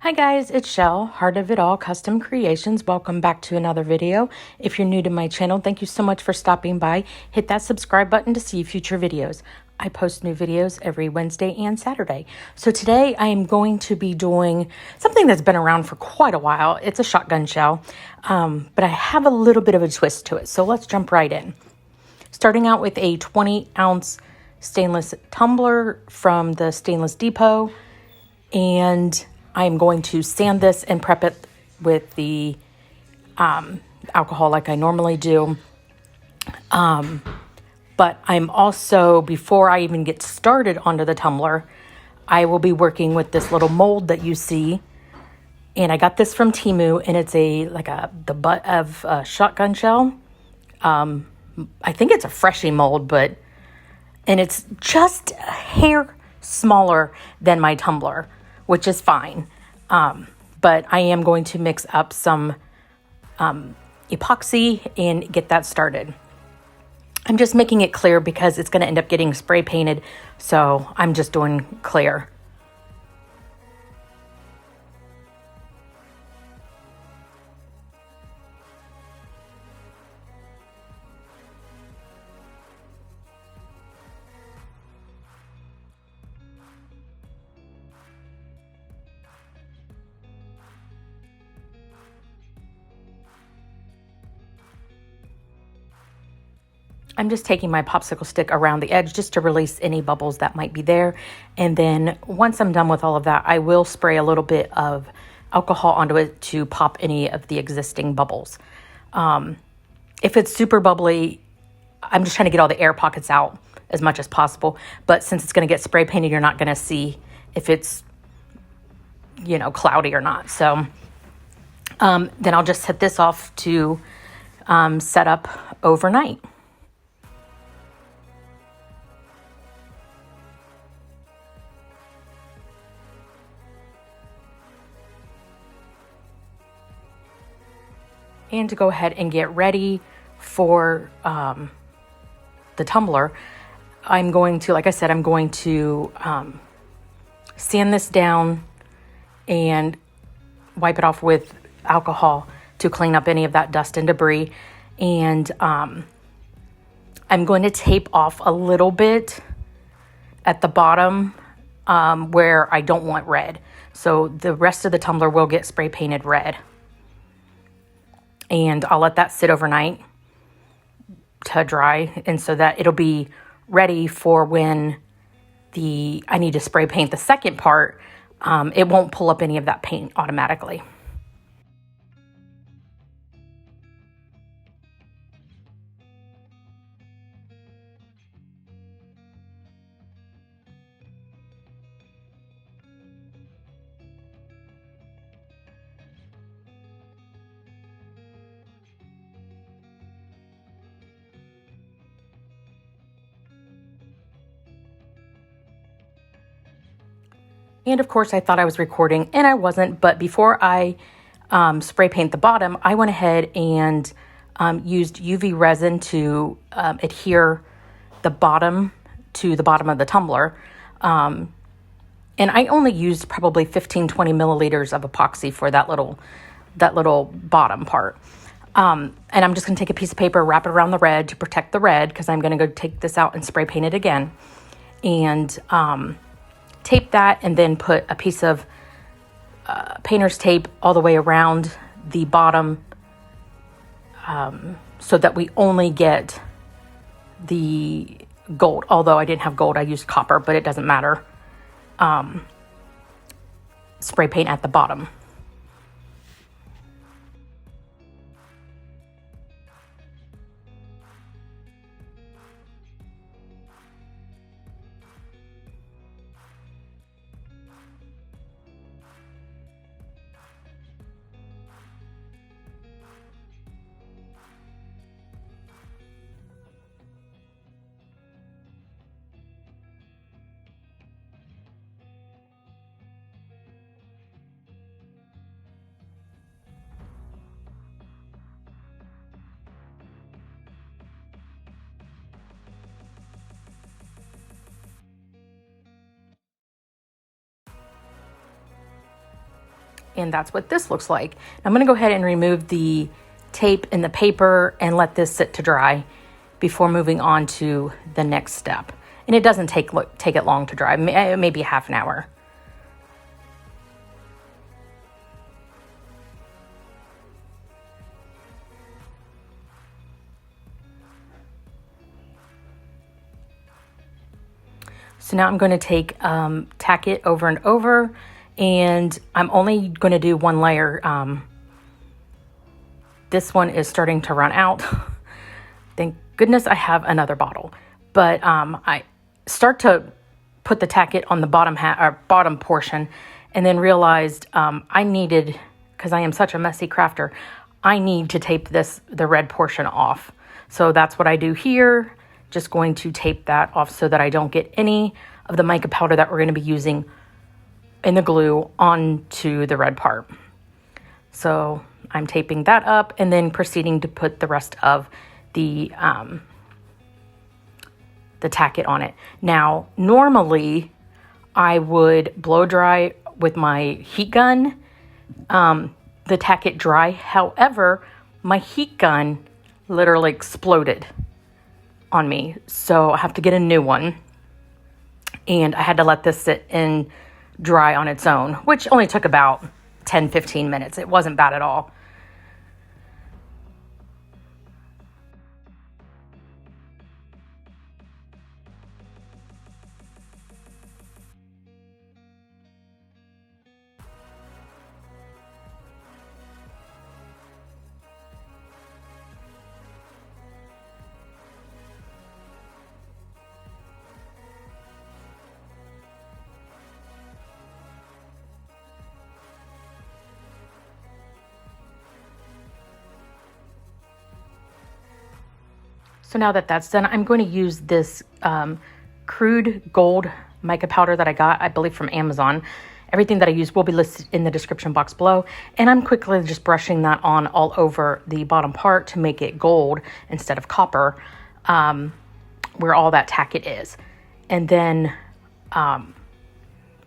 Hi guys, it's Shell, Heart of It All Custom Creations. Welcome back to another video. If you're new to my channel, thank you so much for stopping by. Hit that subscribe button to see future videos. I post new videos every Wednesday and Saturday. So today I am going to be doing something that's been around for quite a while. It's a shotgun shell, but I have a little bit of a twist to it. So let's jump right in. Starting out with a 20-ounce stainless tumbler from the Stainless Depot, and I'm going to sand this and prep it with the alcohol like I normally do. But I'm also, before I even get started onto the tumbler, I will be working with this little mold that you see. And I got this from Temu, and it's the butt of a shotgun shell. I think it's a Freshie mold, and it's just a hair smaller than my tumbler, which is fine. But I am going to mix up some epoxy and get that started. I'm just making it clear because it's going to end up getting spray painted, so I'm just doing clear. I'm just taking my popsicle stick around the edge just to release any bubbles that might be there. And then once I'm done with all of that, I will spray a little bit of alcohol onto it to pop any of the existing bubbles. If it's super bubbly, I'm just trying to get all the air pockets out as much as possible. But since it's going to get spray painted, you're not going to see if it's, cloudy or not. So then I'll just set this off to set up overnight. And to go ahead and get ready for the tumbler, I'm going to, like I said, I'm going to sand this down and wipe it off with alcohol to clean up any of that dust and debris. And I'm going to tape off a little bit at the bottom where I don't want red. So the rest of the tumbler will get spray painted red. And I'll let that sit overnight to dry, and so that it'll be ready for when I need to spray paint the second part. It won't pull up any of that paint automatically. And of course, I thought I was recording, and I wasn't. But before I spray paint the bottom, I went ahead and used UV resin to adhere the bottom to the bottom of the tumbler. And I only used probably 15, 20 milliliters of epoxy for that little bottom part. And I'm just going to take a piece of paper, wrap it around the red to protect the red, because I'm going to go take this out and spray paint it again. And tape that, and then put a piece of painter's tape all the way around the bottom, so that we only get the gold. Although I didn't have gold, I used copper, but it doesn't matter. Spray paint at the bottom. And that's what this looks like. I'm gonna go ahead and remove the tape and the paper and let this sit to dry before moving on to the next step. And it doesn't take it long to dry, maybe half an hour. So now I'm going to tack it over and over, and I'm only going to do one layer. This one is starting to run out. Thank goodness I have another bottle. But I start to put the tack on the bottom portion, and then realized I needed, because I am such a messy crafter, I need to tape the red portion off. So that's what I do here. Just going to tape that off so that I don't get any of the mica powder that we're going to be using in the glue onto the red part. So I'm taping that up and then proceeding to put the rest of the tack on it. Now, normally I would blow dry with my heat gun the tack dry. However, my heat gun literally exploded on me, so I have to get a new one, and I had to let this sit and dry on its own, which only took about 10-15 minutes. It wasn't bad at all. So now that that's done, I'm going to use this Crude gold mica powder that I got, I believe, from Amazon. Everything that I use will be listed in the description box below. And I'm quickly just brushing that on all over the bottom part to make it gold instead of copper, where all that tack is. And then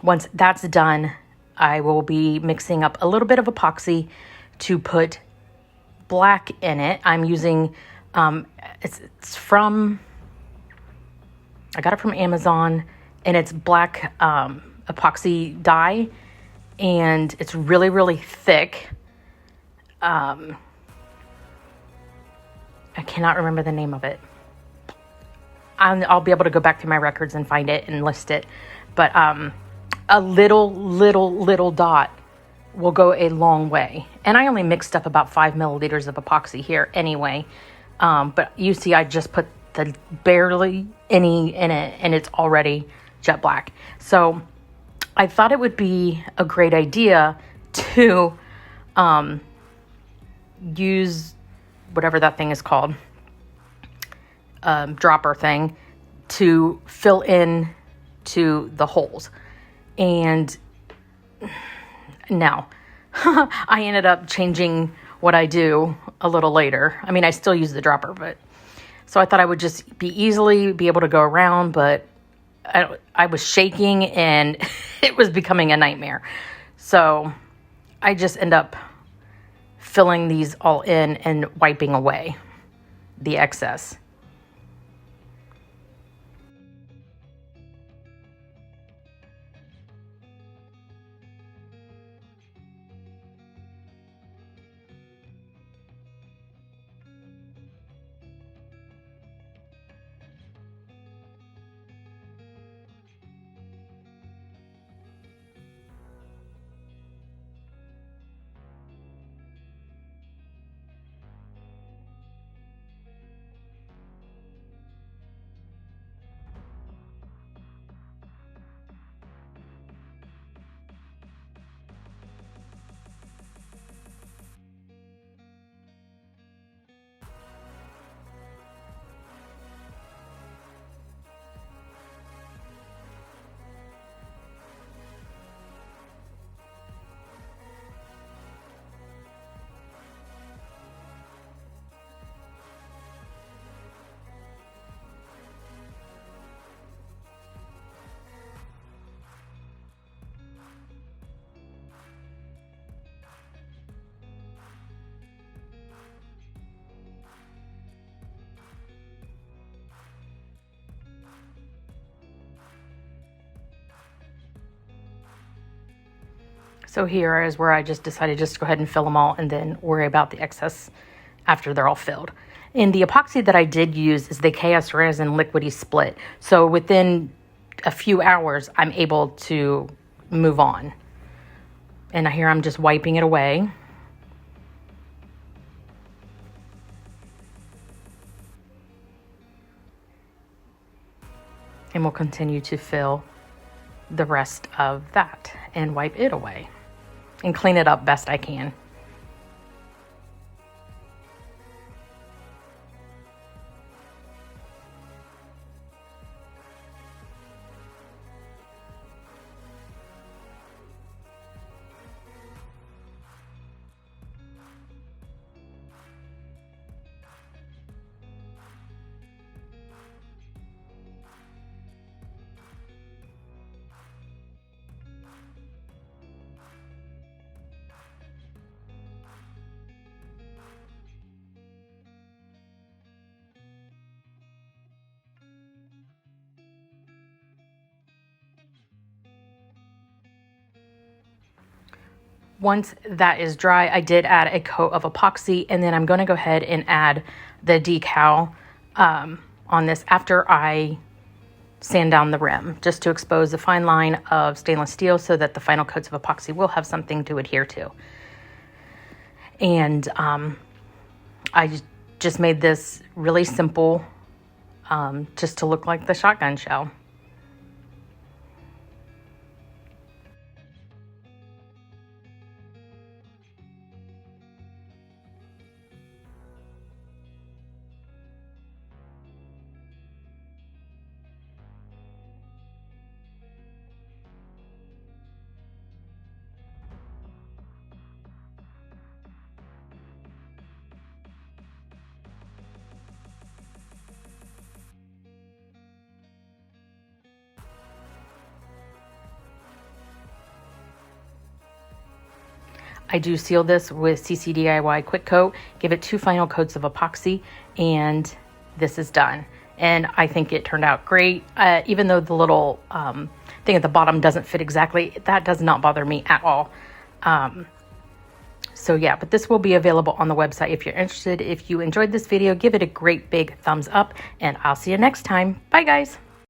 once that's done, I will be mixing up a little bit of epoxy to put black in it. I'm using, it's from, I got it from Amazon, and it's black epoxy dye, and it's really, really thick. I cannot remember the name of it. I'll be able to go back through my records and find it and list it. But a little dot will go a long way. And I only mixed up about 5 milliliters of epoxy here anyway. But you see, I just put barely any in it, and it's already jet black. So I thought it would be a great idea to use whatever that thing is called, dropper thing, to fill in to the holes. And now I ended up changing what I do a little later. I mean, I still use the dropper, but so I thought I would just be able to go around, but I was shaking and it was becoming a nightmare. So I just end up filling these all in and wiping away the excess. So here is where I just decided just to go ahead and fill them all and then worry about the excess after they're all filled. And the epoxy that I did use is the KS Resin Liquidy Split. So within a few hours, I'm able to move on. And here I'm just wiping it away. And we'll continue to fill the rest of that and wipe it away and clean it up best I can. Once that is dry, I did add a coat of epoxy, and then I'm going to go ahead and add the decal on this after I sand down the rim, just to expose the fine line of stainless steel so that the final coats of epoxy will have something to adhere to. And I just made this really simple, just to look like the shotgun shell. I do seal this with CCDiy Quick Coat, give it 2 final coats of epoxy, and this is done. And I think it turned out great. Even though the little thing at the bottom doesn't fit exactly, that does not bother me at all. So yeah, but this will be available on the website if you're interested. If you enjoyed this video, give it a great big thumbs up, and I'll see you next time. Bye guys.